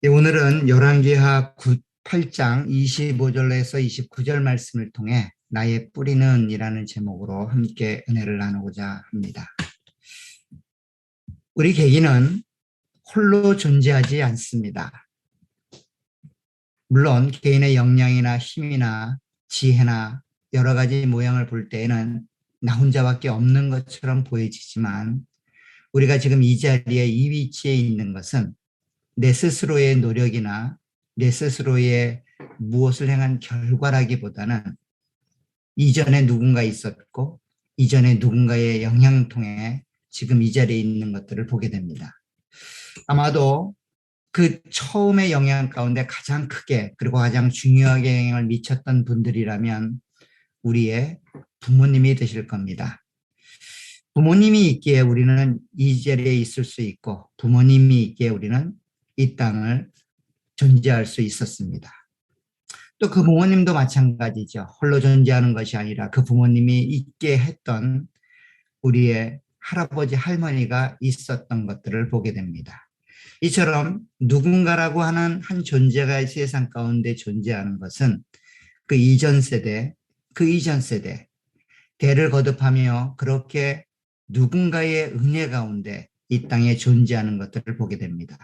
예, 오늘은 열왕기하 8장 25절에서 29절 말씀을 통해 나의 뿌리는 이라는 제목으로 함께 은혜를 나누고자 합니다. 우리 개인은 홀로 존재하지 않습니다. 물론 개인의 역량이나 힘이나 지혜나 여러 가지 모양을 볼 때에는 나 혼자밖에 없는 것처럼 보여지지만 우리가 지금 이 자리에 이 위치에 있는 것은 내 스스로의 노력이나 내 스스로의 무엇을 행한 결과라기보다는 이전에 누군가 있었고 이전에 누군가의 영향 통해 지금 이 자리에 있는 것들을 보게 됩니다. 아마도 그 처음의 영향 가운데 가장 크게 그리고 가장 중요하게 영향을 미쳤던 분들이라면 우리의 부모님이 되실 겁니다. 부모님이 있기에 우리는 이 자리에 있을 수 있고 부모님이 있기에 우리는 이 땅을 존재할 수 있었습니다. 또 그 부모님도 마찬가지죠. 홀로 존재하는 것이 아니라 그 부모님이 있게 했던 우리의 할아버지, 할머니가 있었던 것들을 보게 됩니다. 이처럼 누군가라고 하는 한 존재가 세상 가운데 존재하는 것은 그 이전 세대, 대를 거듭하며 그렇게 누군가의 은혜 가운데 이 땅에 존재하는 것들을 보게 됩니다.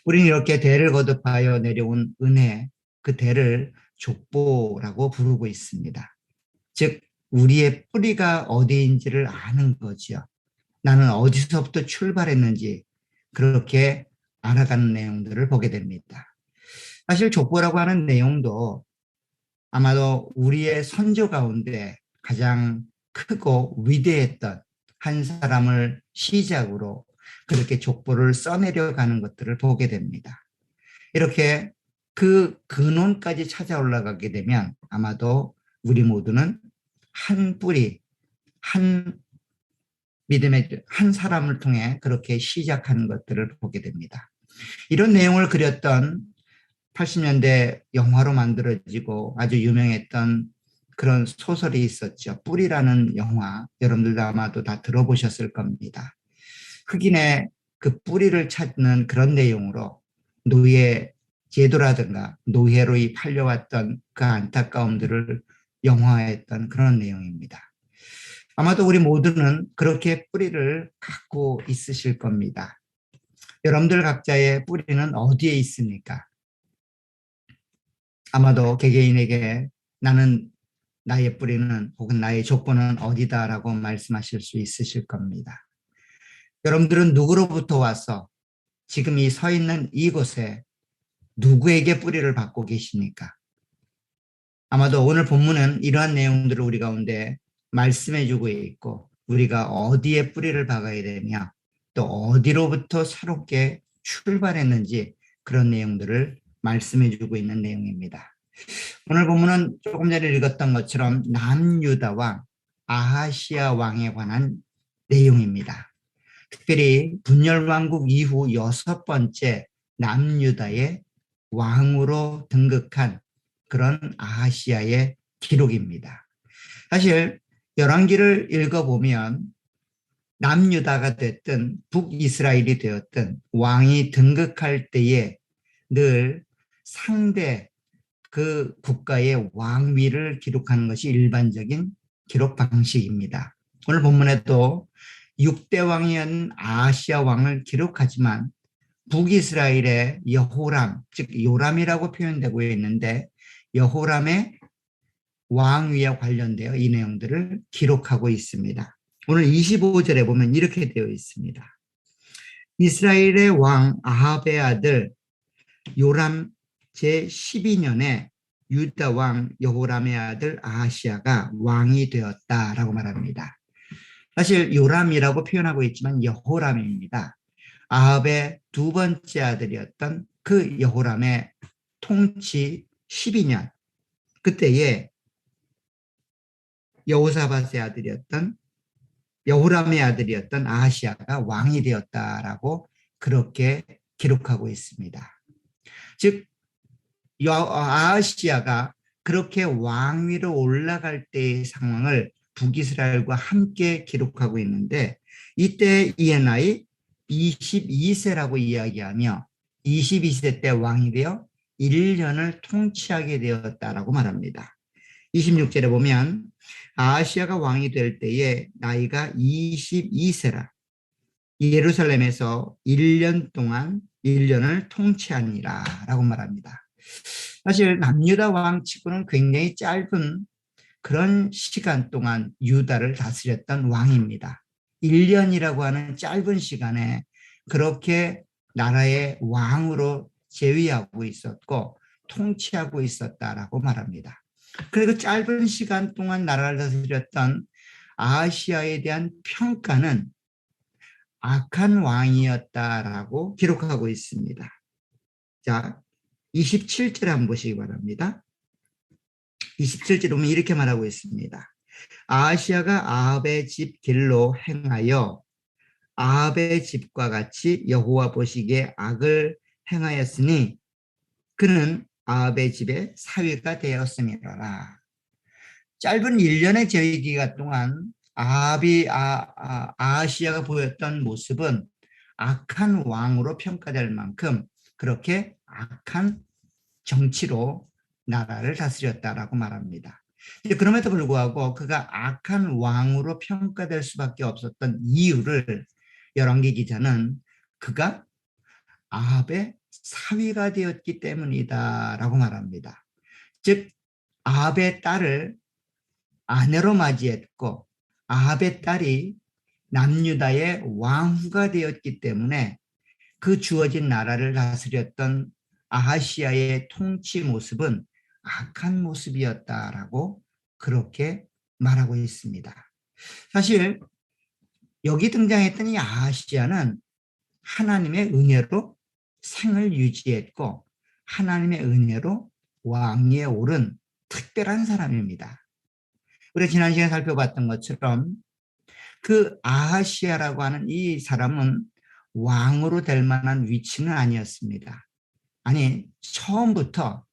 우리는 이렇게 대를 거듭하여 내려온 은혜, 그 대를 족보라고 부르고 있습니다. 즉 우리의 뿌리가 어디인지를 아는 거지요. 나는 어디서부터 출발했는지 그렇게 알아가는 내용들을 보게 됩니다. 사실 족보라고 하는 내용도 아마도 우리의 선조 가운데 가장 크고 위대했던 한 사람을 시작으로 그렇게 족보를 써내려가는 것들을 보게 됩니다. 이렇게 그 근원까지 찾아 올라가게 되면 아마도 우리 모두는 한 뿌리, 한 믿음의 한 사람을 통해 그렇게 시작하는 것들을 보게 됩니다. 이런 내용을 그렸던 80년대 영화로 만들어지고 아주 유명했던 그런 소설이 있었죠. 뿌리라는 영화, 여러분들도 아마도 다 들어보셨을 겁니다. 흑인의 그 뿌리를 찾는 그런 내용으로 노예 제도라든가 노예로 팔려왔던 그 안타까움들을 영화했던 그런 내용입니다. 아마도 우리 모두는 그렇게 뿌리를 갖고 있으실 겁니다. 여러분들 각자의 뿌리는 어디에 있습니까? 아마도 개개인에게 나는 나의 뿌리는 혹은 나의 족보는 어디다라고 말씀하실 수 있으실 겁니다. 여러분들은 누구로부터 와서 지금 이 서 있는 이곳에 누구에게 뿌리를 받고 계십니까? 아마도 오늘 본문은 이러한 내용들을 우리 가운데 말씀해 주고 있고 우리가 어디에 뿌리를 박아야 되며 또 어디로부터 새롭게 출발했는지 그런 내용들을 말씀해 주고 있는 내용입니다. 오늘 본문은 조금 전에 읽었던 것처럼 남유다 왕 아하시아 왕에 관한 내용입니다. 특별히 분열왕국 이후 6번째 남유다의 왕으로 등극한 그런 아하시아의 기록입니다. 사실 열왕기를 읽어보면 남유다가 됐든 북이스라엘이 되었든 왕이 등극할 때에 늘 상대 그 국가의 왕위를 기록하는 것이 일반적인 기록 방식입니다. 오늘 본문에도 6대 왕이었는 아하시아 왕을 기록하지만 북이스라엘의 여호람, 즉 요람이라고 표현되고 있는데 여호람의 왕위에 관련되어 이 내용들을 기록하고 있습니다. 오늘 25절에 보면 이렇게 되어 있습니다. 이스라엘의 왕 아합의 아들 요람 제12년에 유다 왕 여호람의 아들 아하시아가 왕이 되었다라고 말합니다. 사실 요람이라고 표현하고 있지만 여호람입니다. 아합의 두 번째 아들이었던 그 여호람의 통치 12년, 그때에 여호사밧의 아들이었던 여호람의 아들이었던 아하시아가 왕이 되었다라고 그렇게 기록하고 있습니다. 즉 아하시아가 그렇게 왕위로 올라갈 때의 상황을 북이스라엘과 함께 기록하고 있는데 이때 이의 나이 22세라고 이야기하며 22세 때 왕이 되어 1년을 통치하게 되었다라고 말합니다. 26절에 보면 아하시아가 왕이 될 때에 나이가 22세라 예루살렘에서 1년 동안 1년을 통치하니라 라고 말합니다. 사실 남유다 왕치고는 굉장히 짧은 그런 시간 동안 유다를 다스렸던 왕입니다. 1년이라고 하는 짧은 시간에 그렇게 나라의 왕으로 재위하고 있었고 통치하고 있었다라고 말합니다. 그리고 짧은 시간 동안 나라를 다스렸던 아하시아에 대한 평가는 악한 왕이었다라고 기록하고 있습니다. 자, 27절 한번 보시기 바랍니다. 27절 보면 이렇게 말하고 있습니다. 아하시아가 아합의 집 길로 행하여 아합의 집과 같이 여호와 보시기에 악을 행하였으니 그는 아합의 집에 사위가 되었음이라. 짧은 1년의 재위 기간 동안 아하시아가 보였던 모습은 악한 왕으로 평가될 만큼 그렇게 악한 정치로 나라를 다스렸다라고 말합니다. 그럼에도 불구하고 그가 악한 왕으로 평가될 수밖에 없었던 이유를 열왕기 기자는 그가 아합의 사위가 되었기 때문이다라고 말합니다. 즉 아합의 딸을 아내로 맞이했고 아합의 딸이 남유다의 왕후가 되었기 때문에 그 주어진 나라를 다스렸던 아하시아의 통치 모습은 악한 모습이었다라고 그렇게 말하고 있습니다. 사실 여기 등장했던 이 아하시아는 하나님의 은혜로 생을 유지했고 하나님의 은혜로 왕위에 오른 특별한 사람입니다. 우리가 지난 시간에 살펴봤던 것처럼 그 아하시아라고 하는 이 사람은 왕으로 될 만한 위치는 아니었습니다. 아니, 처음부터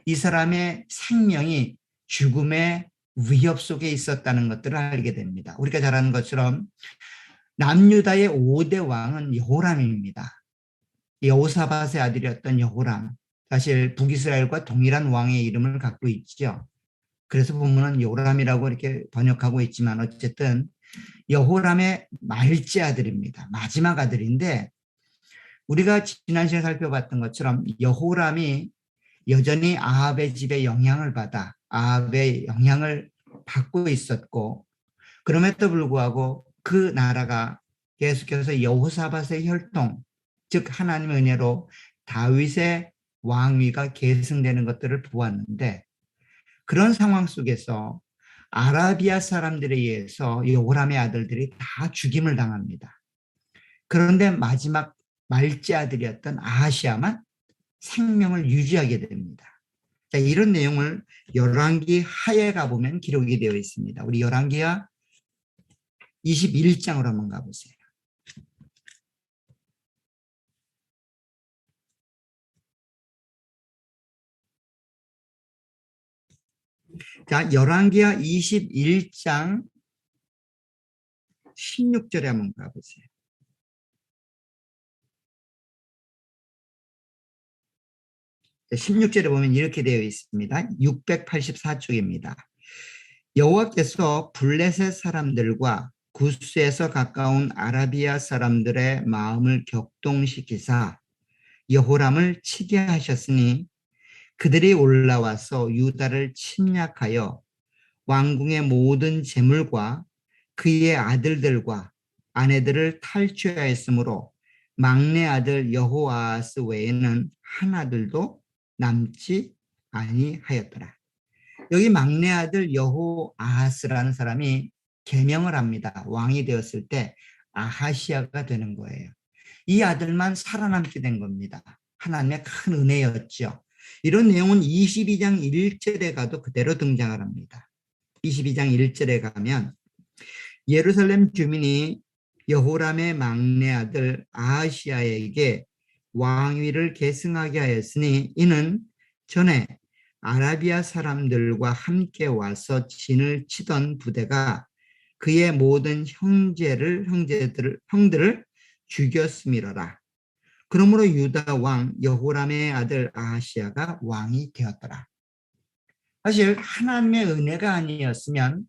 이 사람의 생명이 죽음의 위협 속에 있었다는 것들을 알게 됩니다. 우리가 잘 아는 것처럼 남유다의 5대 왕은 여호람입니다. 여호사밧의 아들이었던 여호람, 사실 북이스라엘과 동일한 왕의 이름을 갖고 있죠. 그래서 본문은 여호람이라고 이렇게 번역하고 있지만 어쨌든 여호람의 말째 아들입니다. 마지막 아들인데 우리가 지난 시간에 살펴봤던 것처럼 여호람이 여전히 아합의 집에 영향을 받아 아합의 영향을 받고 있었고 그럼에도 불구하고 그 나라가 계속해서 여호사밧의 혈통, 즉 하나님의 은혜로 다윗의 왕위가 계승되는 것들을 보았는데 그런 상황 속에서 아라비아 사람들에 의해서 여호람의 아들들이 다 죽임을 당합니다. 그런데 마지막 말째 아들이었던 아하시아만 생명을 유지하게 됩니다. 자, 이런 내용을 열왕기 하에 가보면 기록이 되어 있습니다. 우리 열왕기하 21장으로 한번 가보세요. 자, 열왕기하 21장 16절에 한번 가보세요. 자, 16절에 보면 이렇게 되어 있습니다. 684쪽입니다. 여호와께서 블레셋 사람들과 구스에서 가까운 아라비아 사람들의 마음을 격동시키사 여호람을 치게 하셨으니 그들이 올라와서 유다를 침략하여 왕궁의 모든 재물과 그의 아들들과 아내들을 탈취하였으므로 막내 아들 여호아스 외에는 한 아들도 남지 아니하였더라. 여기 막내 아들 여호아하스라는 사람이 계명을 합니다. 왕이 되었을 때 아하시아가 되는 거예요. 이 아들만 살아남게 된 겁니다. 하나님의 큰 은혜였죠. 이런 내용은 22장 1절에 가도 그대로 등장을 합니다. 22장 1절에 가면 예루살렘 주민이 여호람의 막내 아들 아하시아에게 왕위를 계승하게 하였으니 이는 전에 아라비아 사람들과 함께 와서 진을 치던 부대가 그의 모든 형들을 죽였음이로라. 그러므로 유다 왕 여호람의 아들 아하시야가 왕이 되었더라. 사실 하나님의 은혜가 아니었으면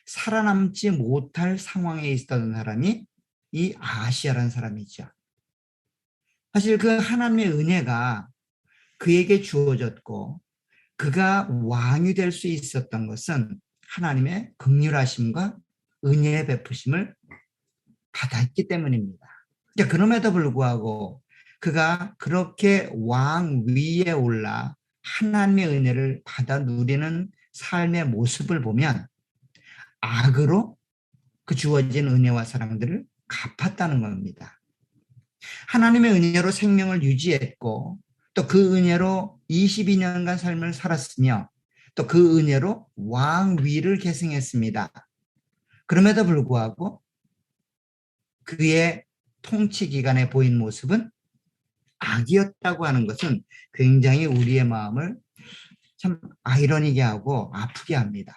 살아남지 못할 상황에 있었던 사람이 이 아하시야라는 사람이죠. 사실 그 하나님의 은혜가 그에게 주어졌고 그가 왕이 될 수 있었던 것은 하나님의 긍휼하심과 은혜의 베푸심을 받았기 때문입니다. 그럼에도 불구하고 그가 그렇게 왕 위에 올라 하나님의 은혜를 받아 누리는 삶의 모습을 보면 악으로 그 주어진 은혜와 사랑들을 갚았다는 겁니다. 하나님의 은혜로 생명을 유지했고 또 그 은혜로 22년간 삶을 살았으며 또 그 은혜로 왕 위를 계승했습니다. 그럼에도 불구하고 그의 통치 기간에 보인 모습은 악이었다고 하는 것은 굉장히 우리의 마음을 참 아이러니게 하고 아프게 합니다.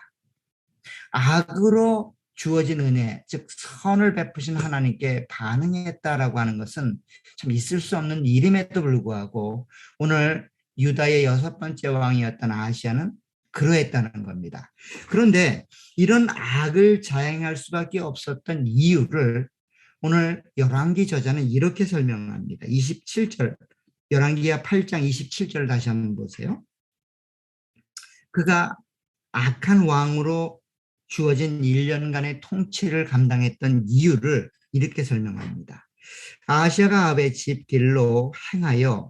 악으로 주어진 은혜, 즉 선을 베푸신 하나님께 반응했다라고 하는 것은 참 있을 수 없는 일임에도 불구하고 오늘 유다의 6번째 왕이었던 아하시야는 그러했다는 겁니다. 그런데 이런 악을 자행할 수밖에 없었던 이유를 오늘 열왕기 저자는 이렇게 설명합니다. 27절, 열왕기야 8장 27절 다시 한번 보세요. 그가 악한 왕으로 주어진 1년간의 통치를 감당했던 이유를 이렇게 설명합니다. 아하시야가 아합의 집 길로 행하여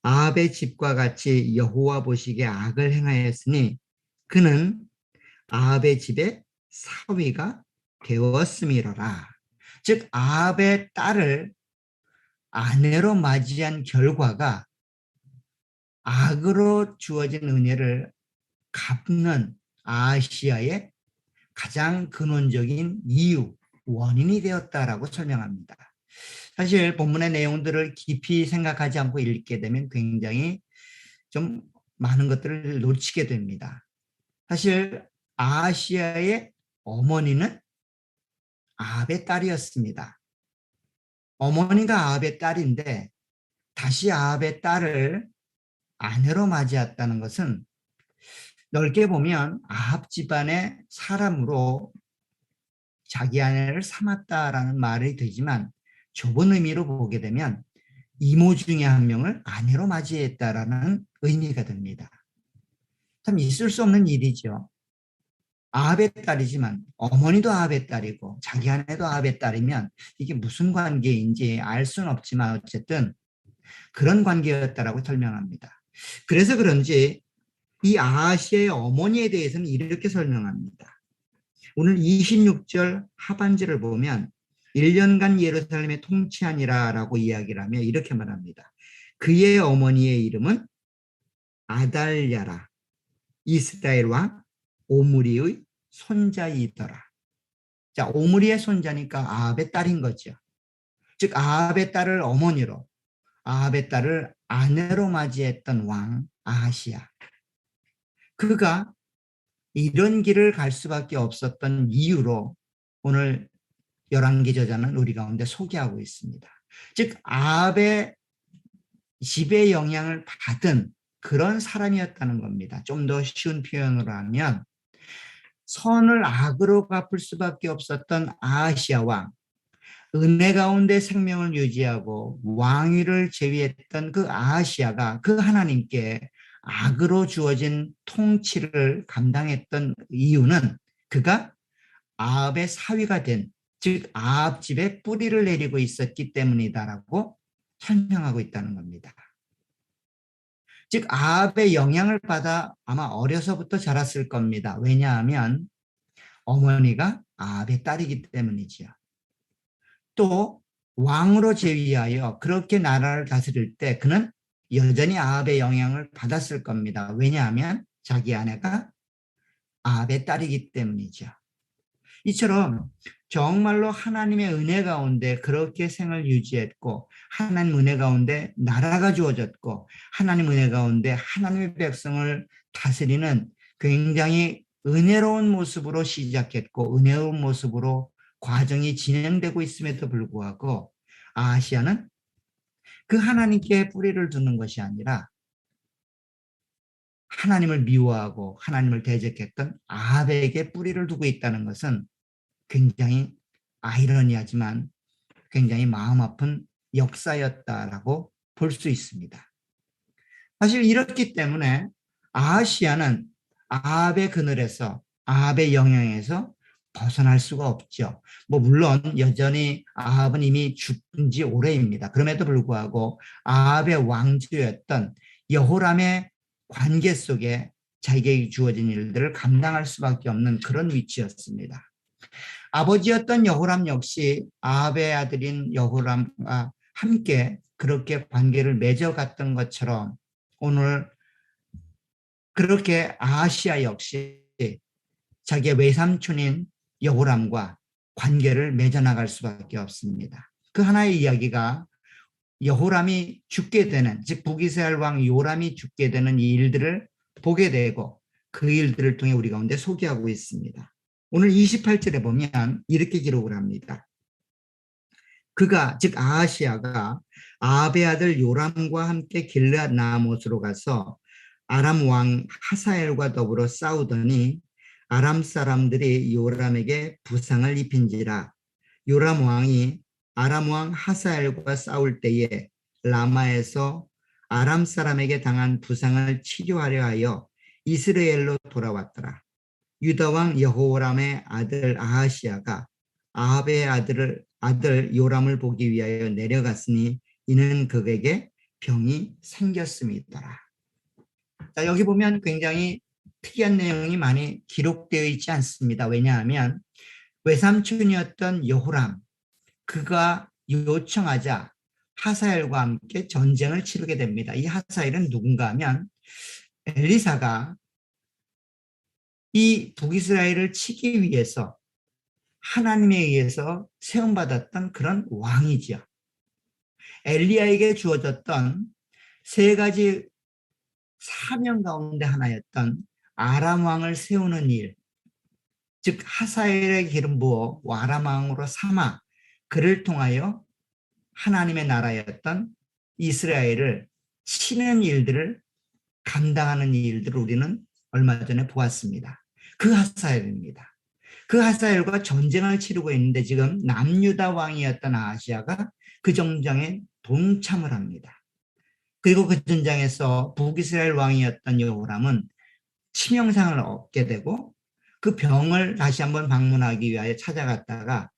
아합의 집과 같이 여호와 보시기에 악을 행하였으니 그는 아합의 집의 사위가 되었음이로라. 즉 아합의 딸을 아내로 맞이한 결과가 악으로 주어진 은혜를 갚는 아하시야의 가장 근원적인 이유, 원인이 되었다라고 설명합니다. 사실 본문의 내용들을 깊이 생각하지 않고 읽게 되면 굉장히 좀 많은 것들을 놓치게 됩니다. 사실 아하시야의 어머니는 아합의 딸이었습니다. 어머니가 아합의 딸인데 다시 아합의 딸을 아내로 맞이했다는 것은 넓게 보면 아합 집안의 사람으로 자기 아내를 삼았다라는 말이 되지만 좁은 의미로 보게 되면 이모 중에 한 명을 아내로 맞이했다라는 의미가 됩니다. 참 있을 수 없는 일이죠. 아합의 딸이지만 어머니도 아합의 딸이고 자기 아내도 아합의 딸이면 이게 무슨 관계인지 알 수는 없지만 어쨌든 그런 관계였다라고 설명합니다. 그래서 그런지 이 아하시아의 어머니에 대해서는 이렇게 설명합니다. 오늘 26절 하반절을 보면 1년간 예루살렘에 통치하니라 라고 이야기를 하며 이렇게 말합니다. 그의 어머니의 이름은 아달랴라. 이스라엘 왕 오므리의 손자이더라. 자, 오므리의 손자니까 아합의 딸인 거죠. 즉 아합의 딸을 어머니로, 아합의 딸을 아내로 맞이했던 왕 아하시야. 그가 이런 길을 갈 수밖에 없었던 이유로 오늘 열왕기 저자는 우리 가운데 소개하고 있습니다. 즉 아합의 지배 영향을 받은 그런 사람이었다는 겁니다. 좀 더 쉬운 표현으로 하면 선을 악으로 갚을 수밖에 없었던 아하시야 왕, 은혜 가운데 생명을 유지하고 왕위를 제위했던 그 아하시야가 그 하나님께 악으로 주어진 통치를 감당했던 이유는 그가 아합의 사위가 된, 즉 아합 집에 뿌리를 내리고 있었기 때문이다라고 설명하고 있다는 겁니다. 즉 아합의 영향을 받아 아마 어려서부터 자랐을 겁니다. 왜냐하면 어머니가 아합의 딸이기 때문이지요. 또 왕으로 제위하여 그렇게 나라를 다스릴 때 그는 여전히 아합의 영향을 받았을 겁니다. 왜냐하면 자기 아내가 아합의 딸이기 때문이죠. 이처럼 정말로 하나님의 은혜 가운데 그렇게 생을 유지했고 하나님 은혜 가운데 나라가 주어졌고 하나님 은혜 가운데 하나님의 백성을 다스리는 굉장히 은혜로운 모습으로 시작했고 은혜로운 모습으로 과정이 진행되고 있음에도 불구하고 아하시야는 그 하나님께 뿌리를 두는 것이 아니라 하나님을 미워하고 하나님을 대적했던 아합에게 뿌리를 두고 있다는 것은 굉장히 아이러니하지만 굉장히 마음 아픈 역사였다라고 볼 수 있습니다. 사실 이렇기 때문에 아하시야는 아합의 그늘에서 아합의 영향에서 벗어날 수가 없죠. 물론 여전히 아합은 이미 죽은 지 오래입니다. 그럼에도 불구하고 아합의 왕조였던 여호람의 관계 속에 자기에게 주어진 일들을 감당할 수밖에 없는 그런 위치였습니다. 아버지였던 여호람 역시 아합의 아들인 여호람과 함께 그렇게 관계를 맺어갔던 것처럼 오늘 그렇게 아하시아 역시 자기의 외삼촌인 여호람과 관계를 맺어나갈 수밖에 없습니다. 그 하나의 이야기가 여호람이 죽게 되는, 즉 북이스라엘 왕 요람이 죽게 되는 이 일들을 보게 되고 그 일들을 통해 우리 가운데 소개하고 있습니다. 오늘 28절에 보면 이렇게 기록을 합니다. 그가, 즉 아하시아가 아합의 아들 요람과 함께 길르앗 나아못으로 가서 아람 왕 하사엘과 더불어 싸우더니 아람 사람들이 요람에게 부상을 입힌지라. 요람 왕이 아람 왕 하사엘과 싸울 때에 라마에서 아람 사람에게 당한 부상을 치료하려 하여 이스라엘로 돌아왔더라. 유다 왕 여호람의 아들 아하시아가 아합의 아들 요람을 보기 위하여 내려갔으니 이는 그에게 병이 생겼음이더라. 자, 여기 보면 굉장히 특이한 내용이 많이 기록되어 있지 않습니다. 왜냐하면 외삼촌이었던 여호람, 그가 요청하자 하사엘과 함께 전쟁을 치르게 됩니다. 이 하사엘은 누군가 하면 엘리사가 이 북이스라엘을 치기 위해서 하나님에 의해서 세움받았던 그런 왕이죠. 엘리야에게 주어졌던 세 가지 사명 가운데 하나였던 아람 왕을 세우는 일, 즉 하사엘의 기름 부어 아람 왕으로 삼아 그를 통하여 하나님의 나라였던 이스라엘을 치는 일들을 감당하는 일들을 우리는 얼마 전에 보았습니다. 그 하사엘입니다. 그 하사엘과 전쟁을 치르고 있는데 지금 남유다 왕이었던 아하시아가 그 전쟁에 동참을 합니다. 그리고 그 전쟁에서 북이스라엘 왕이었던 여호람은 치명상을 얻게 되고 그 병을 다시 한번 방문하기 위하여 찾아갔다가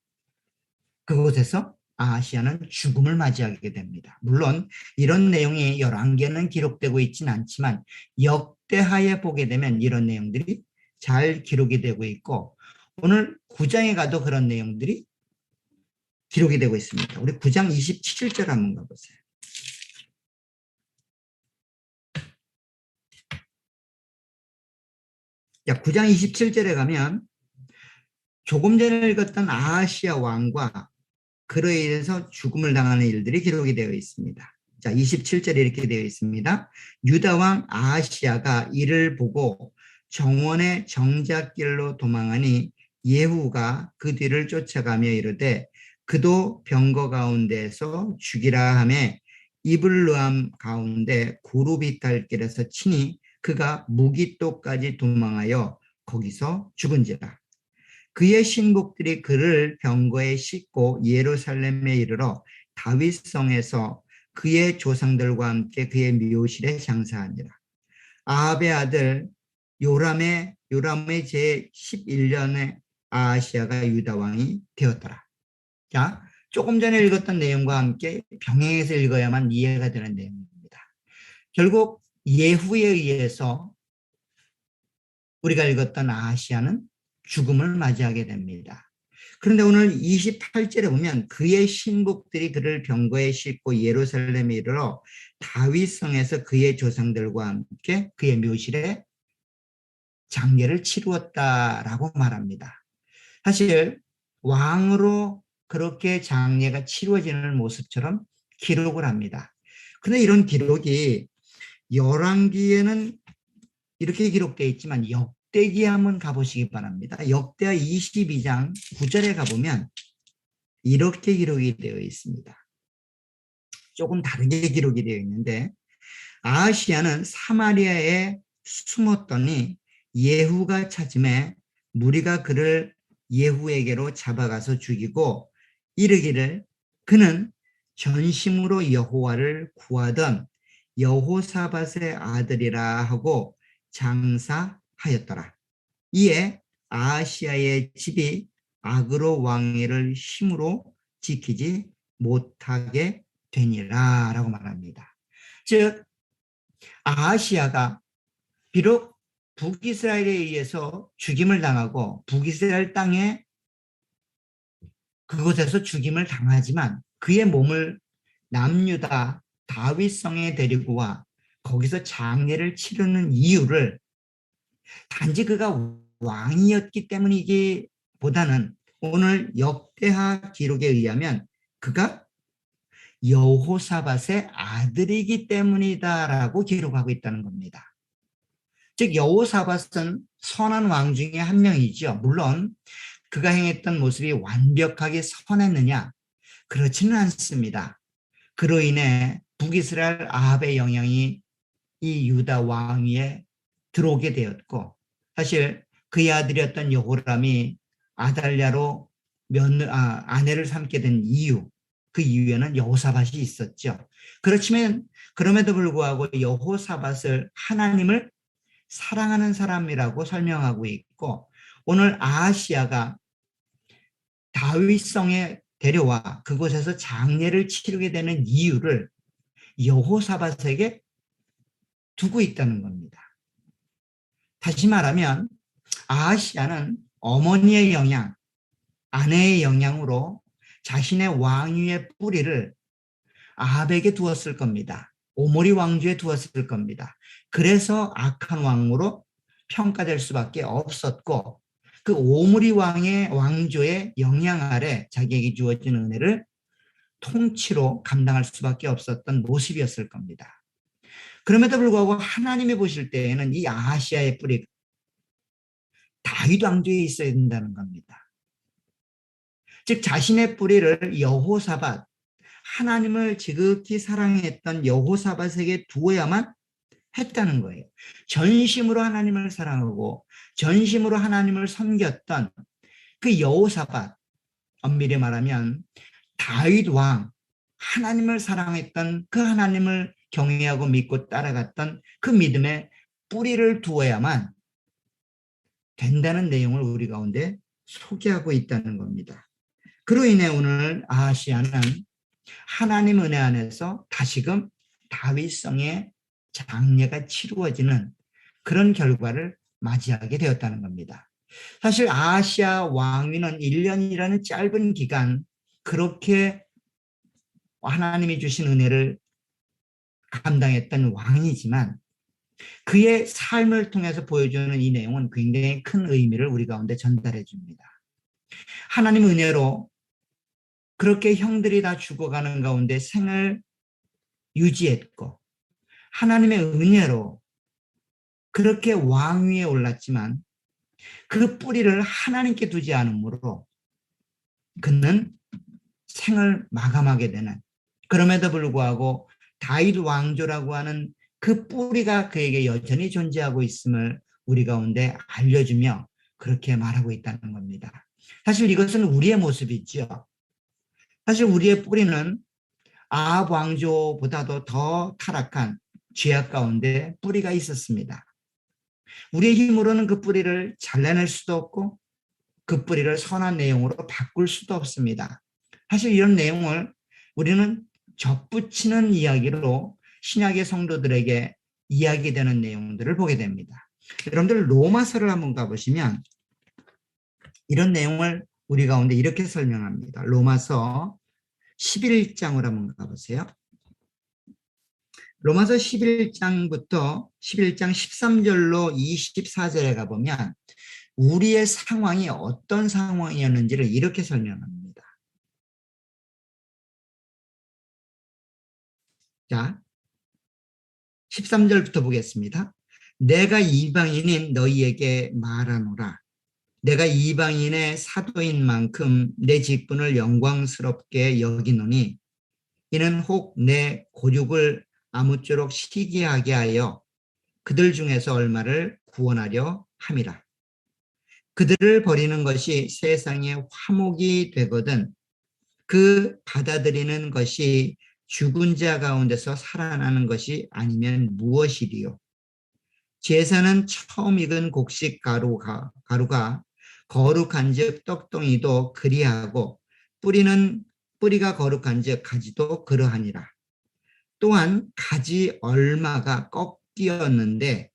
그곳에서 아하시아는 죽음을 맞이하게 됩니다. 물론 이런 내용이 11개는 기록되고 있지는 않지만 역대하에 보게 되면 이런 내용들이 잘 기록이 되고 있고 오늘 9장에 가도 그런 내용들이 기록이 되고 있습니다. 우리 9장 27절 한번 가보세요. 자, 9장 27절에 가면 조금 전에 읽었던 아하시아 왕과 그로 인해서 죽음을 당하는 일들이 기록이 되어 있습니다. 자, 27절에 이렇게 되어 있습니다. 유다 왕 아하시아가 이를 보고 정원의 정작길로 도망하니 예후가 그 뒤를 쫓아가며 이르되 그도 병거 가운데서 죽이라 하매 이블루암 가운데 구루비탈길에서 치니 그가 무기토까지 도망하여 거기서 죽은지라. 그의 신복들이 그를 병거에 싣고 예루살렘에 이르러 다윗성에서 그의 조상들과 함께 그의 묘실에 장사하니라. 아합의 아들 요람의 제11년에 아하시아가 유다 왕이 되었더라. 자, 조금 전에 읽었던 내용과 함께 병행해서 읽어야만 이해가 되는 내용입니다. 결국 예후에 의해서 우리가 읽었던 아하시아는 죽음을 맞이하게 됩니다. 그런데 오늘 28절에 보면 그의 신복들이 그를 병거에 싣고 예루살렘에 이르러 다윗성에서 그의 조상들과 함께 그의 묘실에 장례를 치루었다라고 말합니다. 사실 왕으로 그렇게 장례가 치루어지는 모습처럼 기록을 합니다. 그런데 이런 기록이 열왕기에는 이렇게 기록되어 있지만 역대기에 한번 가보시기 바랍니다. 역대하 22장 9절에 가보면 이렇게 기록이 되어 있습니다. 조금 다르게 기록이 되어 있는데 아하시야는 사마리아에 숨었더니 예후가 찾음에 무리가 그를 예후에게로 잡아가서 죽이고 이르기를 그는 전심으로 여호와를 구하던 여호사밧의 아들이라 하고 장사하였더라. 이에 아하시야의 집이 아그로 왕위를 힘으로 지키지 못하게 되니라 라고 말합니다. 즉 아하시야가 비록 북이스라엘에 의해서 죽임을 당하고 북이스라엘 땅에 그곳에서 죽임을 당하지만 그의 몸을 남유다 다윗성에 데리고 와 거기서 장례를 치르는 이유를 단지 그가 왕이었기 때문이기보다는 오늘 역대하 기록에 의하면 그가 여호사밧의 아들이기 때문이다라고 기록하고 있다는 겁니다. 즉 여호사밧은 선한 왕 중에 한 명이죠. 물론 그가 행했던 모습이 완벽하게 선했느냐? 그렇지는 않습니다. 그로 인해 북이스라엘 아합의 영향이 이 유다 왕위에 들어오게 되었고 사실 그의 아들이었던 여호람이 아달랴로 아내를 삼게 된 이유 그 이유에는 여호사밧이 있었죠. 그렇지만 그럼에도 불구하고 여호사밧을 하나님을 사랑하는 사람이라고 설명하고 있고 오늘 아하시야가 다윗성에 데려와 그곳에서 장례를 치르게 되는 이유를 여호사밧에게 두고 있다는 겁니다. 다시 말하면 아하시야는 어머니의 영향, 아내의 영향으로 자신의 왕위의 뿌리를 아합에게 두었을 겁니다. 오므리 왕조에 두었을 겁니다. 그래서 악한 왕으로 평가될 수밖에 없었고 그 오므리 왕의 왕조의 영향 아래 자기에게 주어진 은혜를 통치로 감당할 수밖에 없었던 모습이었을 겁니다. 그럼에도 불구하고 하나님이 보실 때에는 이 아하시야의 뿌리가 다윗 왕조에 있어야 된다는 겁니다. 즉 자신의 뿌리를 여호사밧, 하나님을 지극히 사랑했던 여호사밧에게 두어야만 했다는 거예요. 전심으로 하나님을 사랑하고 전심으로 하나님을 섬겼던 그 여호사밧, 엄밀히 말하면 다윗 왕, 하나님을 사랑했던 그 하나님을 경외하고 믿고 따라갔던 그 믿음의 뿌리를 두어야만 된다는 내용을 우리 가운데 소개하고 있다는 겁니다. 그로 인해 오늘 아하시야는 하나님 은혜 안에서 다시금 다윗성의 장례가 치루어지는 그런 결과를 맞이하게 되었다는 겁니다. 사실 아하시야 왕위는 1년이라는 짧은 기간 그렇게 하나님이 주신 은혜를 감당했던 왕이지만 그의 삶을 통해서 보여주는 이 내용은 굉장히 큰 의미를 우리 가운데 전달해 줍니다. 하나님 은혜로 그렇게 형들이 다 죽어가는 가운데 생을 유지했고 하나님의 은혜로 그렇게 왕위에 올랐지만 그 뿌리를 하나님께 두지 않으므로 그는 생을 마감하게 되는 그럼에도 불구하고 다윗 왕조라고 하는 그 뿌리가 그에게 여전히 존재하고 있음을 우리 가운데 알려주며 그렇게 말하고 있다는 겁니다. 사실 이것은 우리의 모습이죠. 사실 우리의 뿌리는 아합 왕조보다도 더 타락한 죄악 가운데 뿌리가 있었습니다. 우리의 힘으로는 그 뿌리를 잘라낼 수도 없고 그 뿌리를 선한 내용으로 바꿀 수도 없습니다. 사실 이런 내용을 우리는 접붙이는 이야기로 신약의 성도들에게 이야기되는 내용들을 보게 됩니다. 여러분들 로마서를 한번 가보시면 이런 내용을 우리 가운데 이렇게 설명합니다. 로마서 11장을 한번 가보세요. 로마서 11장부터 11장 13절로 24절에 가보면 우리의 상황이 어떤 상황이었는지를 이렇게 설명합니다. 자, 13절부터 보겠습니다. 내가 이방인인 너희에게 말하노라. 내가 이방인의 사도인 만큼 내 직분을 영광스럽게 여기노니 이는 혹 내 고륙을 아무쪼록 시기하게 하여 그들 중에서 얼마를 구원하려 함이라. 그들을 버리는 것이 세상의 화목이 되거든 그 받아들이는 것이 죽은 자 가운데서 살아나는 것이 아니면 무엇이리요. 제사는 처음 익은 곡식 가루가 거룩한즉 떡덩이도 그리하고 뿌리가 거룩한즉 가지도 그러하니라. 또한 가지 얼마가 꺾이었는데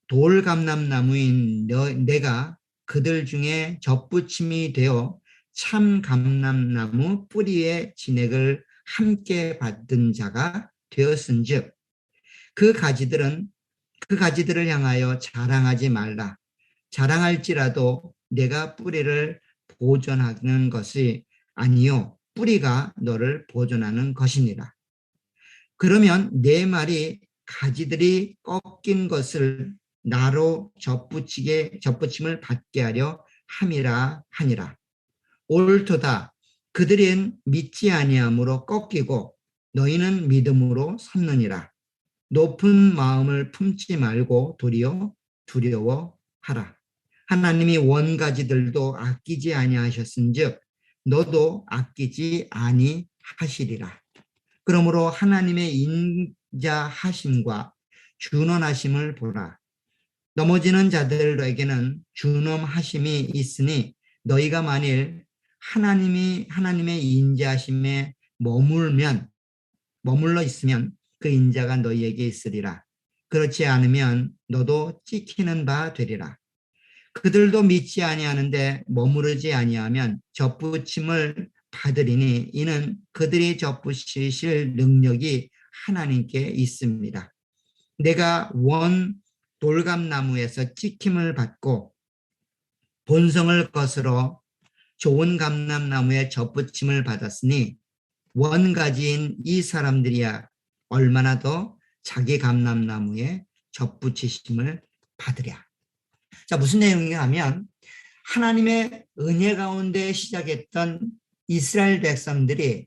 돌감람나무인 내가 그들 중에 접붙임이 되어 참 감람나무 뿌리의 진액을 함께 받은 자가 되었은즉 그 가지들은 그 가지들을 향하여 자랑하지 말라. 자랑할지라도 내가 뿌리를 보존하는 것이 아니요 뿌리가 너를 보존하는 것이니라. 그러면 내 말이 가지들이 꺾인 것을 나로 접붙임을 받게 하려 함이라 하니라. 옳도다. 그들은 믿지 아니함으로 꺾이고 너희는 믿음으로 섰느니라. 높은 마음을 품지 말고 도리어 두려워하라. 하나님이 원가지들도 아끼지 아니하셨은즉 너도 아끼지 아니하시리라. 그러므로 하나님의 인자하심과 준원하심을 보라. 넘어지는 자들에게는 준엄하심이 있으니 너희가 만일 하나님의 인자하심에 머물러 있으면 그 인자가 너희에게 있으리라. 그렇지 않으면 너도 찍히는 바 되리라. 그들도 믿지 아니하는데 머무르지 아니하면 접붙임을 받으리니 이는 그들이 접붙이실 능력이 하나님께 있습니다. 내가 원 돌감나무에서 찍힘을 받고 본성을 거스러 좋은 감람나무에 접붙임을 받았으니 원가지인 이 사람들이야 얼마나 더 자기 감람나무에 접붙이심을 받으랴. 자, 무슨 내용인가 하면 하나님의 은혜 가운데 시작했던 이스라엘 백성들이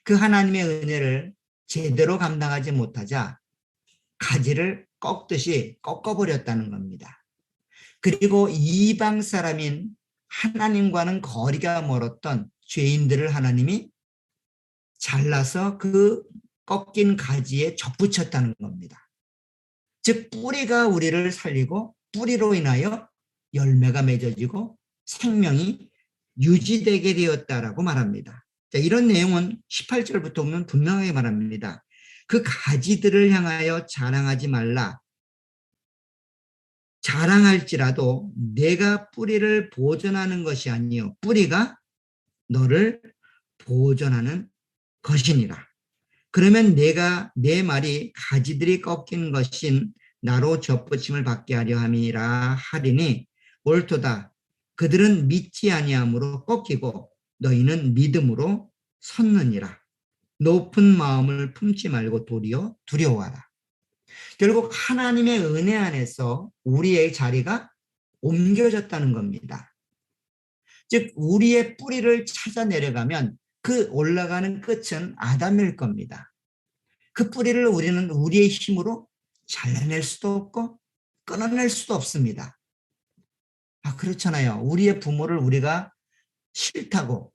그 하나님의 은혜를 제대로 감당하지 못하자 가지를 꺾듯이 꺾어버렸다는 겁니다. 그리고 이방 사람인 하나님과는 거리가 멀었던 죄인들을 하나님이 잘라서 그 꺾인 가지에 접붙였다는 겁니다. 즉 뿌리가 우리를 살리고 뿌리로 인하여 열매가 맺어지고 생명이 유지되게 되었다라고 말합니다. 자, 이런 내용은 18절부터 보면 분명하게 말합니다. 그 가지들을 향하여 자랑하지 말라. 자랑할지라도 내가 뿌리를 보존하는 것이 아니요 뿌리가 너를 보존하는 것이니라. 그러면 내 말이 가지들이 꺾인 것인 나로 접붙임을 받게 하려 함이라 하리니 옳도다. 그들은 믿지 아니함으로 꺾이고 너희는 믿음으로 섰느니라. 높은 마음을 품지 말고 도리어 두려워하라. 결국 하나님의 은혜 안에서 우리의 자리가 옮겨졌다는 겁니다. 즉 우리의 뿌리를 찾아 내려가면 그 올라가는 끝은 아담일 겁니다. 그 뿌리를 우리는 우리의 힘으로 잘라낼 수도 없고 끊어낼 수도 없습니다. 그렇잖아요. 우리의 부모를 우리가 싫다고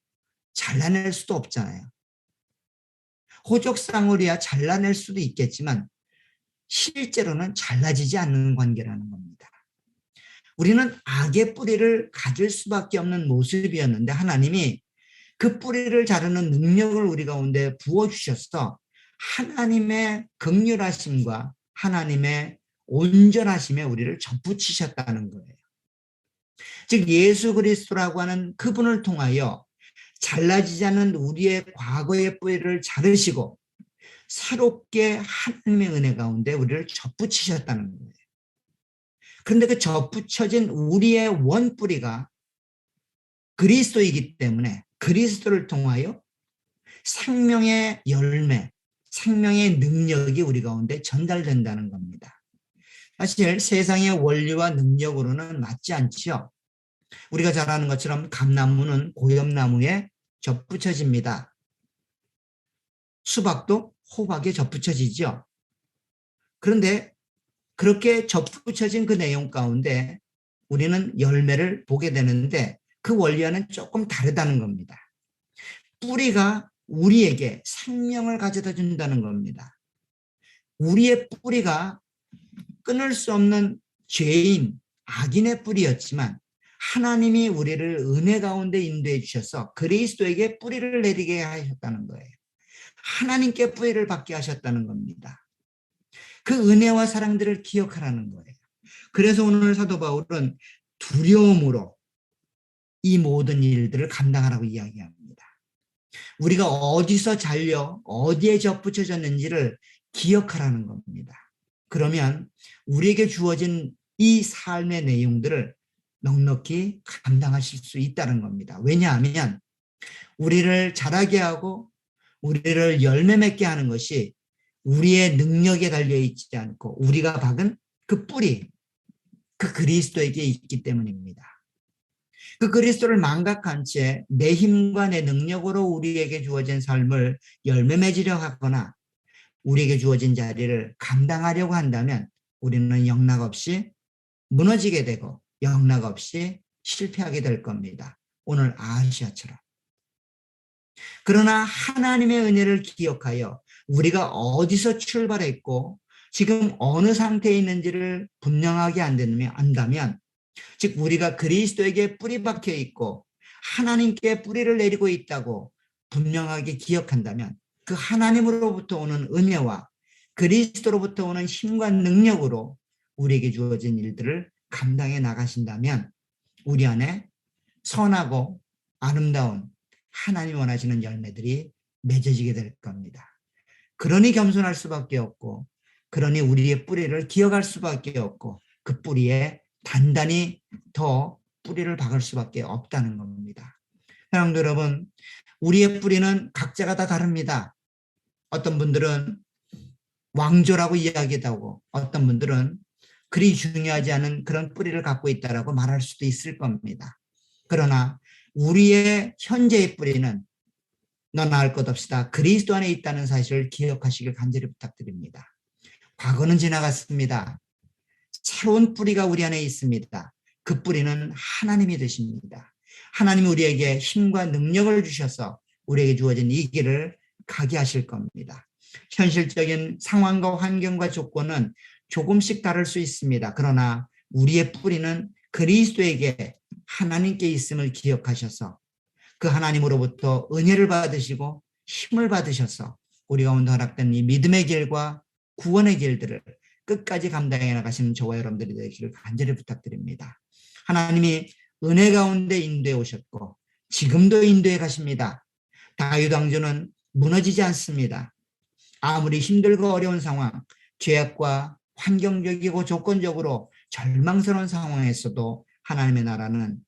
잘라낼 수도 없잖아요. 호적상으로야 잘라낼 수도 있겠지만 실제로는 잘라지지 않는 관계라는 겁니다. 우리는 악의 뿌리를 가질 수밖에 없는 모습이었는데 하나님이 그 뿌리를 자르는 능력을 우리 가운데 부어주셔서 하나님의 긍휼하심과 하나님의 온전하심에 우리를 접붙이셨다는 거예요. 즉 예수 그리스도라고 하는 그분을 통하여 잘라지지 않는 우리의 과거의 뿌리를 자르시고 새롭게 하나님의 은혜 가운데 우리를 접붙이셨다는 거예요. 그런데 그 접붙여진 우리의 원뿌리가 그리스도이기 때문에 그리스도를 통하여 생명의 열매, 생명의 능력이 우리 가운데 전달된다는 겁니다. 사실 세상의 원리와 능력으로는 맞지 않지요. 우리가 잘 아는 것처럼 감나무는 고엽나무에 접붙여집니다. 수박도 호박에 접붙여지죠. 그런데 그렇게 접붙여진 그 내용 가운데 우리는 열매를 보게 되는데 그 원리와는 조금 다르다는 겁니다. 뿌리가 우리에게 생명을 가져다 준다는 겁니다. 우리의 뿌리가 끊을 수 없는 죄인, 악인의 뿌리였지만 하나님이 우리를 은혜 가운데 인도해 주셔서 그리스도에게 뿌리를 내리게 하셨다는 거예요. 하나님께 뿌리를 받게 하셨다는 겁니다. 그 은혜와 사랑들을 기억하라는 거예요. 그래서 오늘 사도 바울은 두려움으로 이 모든 일들을 감당하라고 이야기합니다. 우리가 어디서 잘려 어디에 접붙여졌는지를 기억하라는 겁니다. 그러면 우리에게 주어진 이 삶의 내용들을 넉넉히 감당하실 수 있다는 겁니다. 왜냐하면 우리를 자라게 하고 우리를 열매 맺게 하는 것이 우리의 능력에 달려있지 않고 우리가 박은 그 뿌리, 그 그리스도에게 있기 때문입니다. 그 그리스도를 망각한 채 내 힘과 내 능력으로 우리에게 주어진 삶을 열매 맺으려 하거나 우리에게 주어진 자리를 감당하려고 한다면 우리는 영락없이 무너지게 되고 영락없이 실패하게 될 겁니다. 오늘 아하시아처럼. 그러나 하나님의 은혜를 기억하여 우리가 어디서 출발했고 지금 어느 상태에 있는지를 분명하게 안다면 즉 우리가 그리스도에게 뿌리 박혀 있고 하나님께 뿌리를 내리고 있다고 분명하게 기억한다면 그 하나님으로부터 오는 은혜와 그리스도로부터 오는 힘과 능력으로 우리에게 주어진 일들을 감당해 나가신다면 우리 안에 선하고 아름다운 하나님이 원하시는 열매들이 맺어지게 될 겁니다. 그러니 겸손할 수밖에 없고 그러니 우리의 뿌리를 기억할 수밖에 없고 그 뿌리에 단단히 더 뿌리를 박을 수밖에 없다는 겁니다. 사랑하는 여러분, 우리의 뿌리는 각자가 다 다릅니다. 어떤 분들은 왕조라고 이야기도 하고 어떤 분들은 그리 중요하지 않은 그런 뿌리를 갖고 있다라고 말할 수도 있을 겁니다. 그러나 우리의 현재의 뿌리는 너나 할 것 없이다 그리스도 안에 있다는 사실을 기억하시길 간절히 부탁드립니다. 과거는 지나갔습니다. 새로운 뿌리가 우리 안에 있습니다. 그 뿌리는 하나님이 되십니다. 하나님이 우리에게 힘과 능력을 주셔서 우리에게 주어진 이 길을 가게 하실 겁니다. 현실적인 상황과 환경과 조건은 조금씩 다를 수 있습니다. 그러나 우리의 뿌리는 그리스도에게 하나님께 있음을 기억하셔서 그 하나님으로부터 은혜를 받으시고 힘을 받으셔서 우리 가운데 허락된 이 믿음의 길과 구원의 길들을 끝까지 감당해 나가시는 저와 여러분들이 되시길 간절히 부탁드립니다. 하나님이 은혜 가운데 인도해 오셨고 지금도 인도해 가십니다. 다윗 왕조는 무너지지 않습니다. 아무리 힘들고 어려운 상황, 죄악과 환경적이고 조건적으로 절망스러운 상황에서도 하나님의 나라는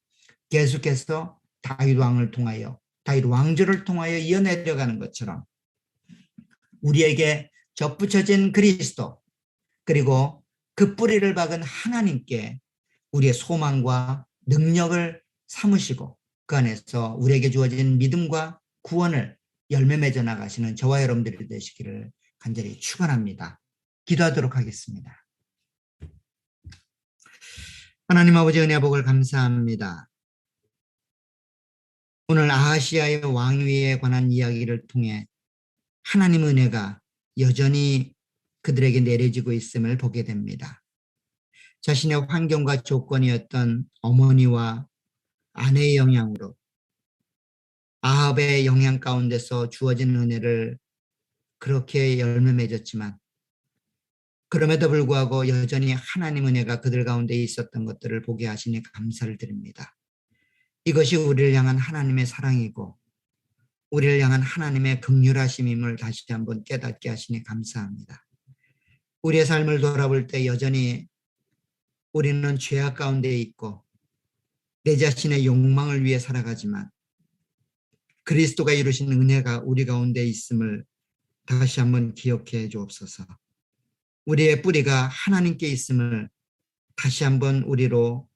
계속해서 다윗 왕을 통하여 다윗 왕조를 통하여 이어내려가는 것처럼 우리에게 접붙여진 그리스도 그리고 그 뿌리를 박은 하나님께 우리의 소망과 능력을 삼으시고 그 안에서 우리에게 주어진 믿음과 구원을 열매 맺어 나가시는 저와 여러분들이 되시기를 간절히 축원합니다. 기도하도록 하겠습니다. 하나님 아버지 은혜 복을 감사합니다. 오늘 아하시아의 왕위에 관한 이야기를 통해 하나님 은혜가 여전히 그들에게 내려지고 있음을 보게 됩니다. 자신의 환경과 조건이었던 어머니와 아내의 영향으로 아합의 영향 가운데서 주어진 은혜를 그렇게 열매 맺었지만 그럼에도 불구하고 여전히 하나님 은혜가 그들 가운데 있었던 것들을 보게 하시니 감사를 드립니다. 이것이 우리를 향한 하나님의 사랑이고 우리를 향한 하나님의 긍휼하심임을 다시 한번 깨닫게 하시니 감사합니다. 우리의 삶을 돌아볼 때 여전히 우리는 죄악 가운데 있고 내 자신의 욕망을 위해 살아가지만 그리스도가 이루신 은혜가 우리 가운데 있음을 다시 한번 기억해 주옵소서. 우리의 뿌리가 하나님께 있음을 다시 한번 우리로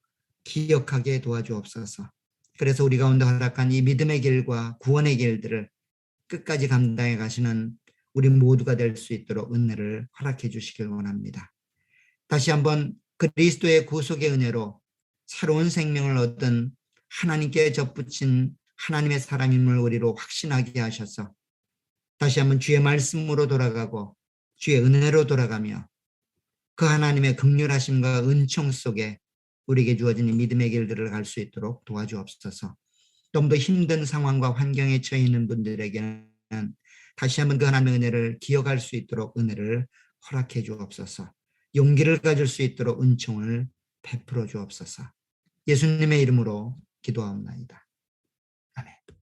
기억하게 도와주옵소서. 그래서 우리 가운데 허락한 이 믿음의 길과 구원의 길들을 끝까지 감당해 가시는 우리 모두가 될 수 있도록 은혜를 허락해 주시길 원합니다. 다시 한번 그리스도의 구속의 은혜로 새로운 생명을 얻은 하나님께 접붙인 하나님의 사람임을 우리로 확신하게 하셔서 다시 한번 주의 말씀으로 돌아가고 주의 은혜로 돌아가며 그 하나님의 긍휼하심과 은총 속에 우리에게 주어진 이 믿음의 길들을 갈 수 있도록 도와주옵소서. 좀 더 힘든 상황과 환경에 처해 있는 분들에게는 다시 한번 그 하나님의 은혜를 기억할 수 있도록 은혜를 허락해 주옵소서. 용기를 가질 수 있도록 은총을 베풀어 주옵소서. 예수님의 이름으로 기도하옵나이다. 아멘.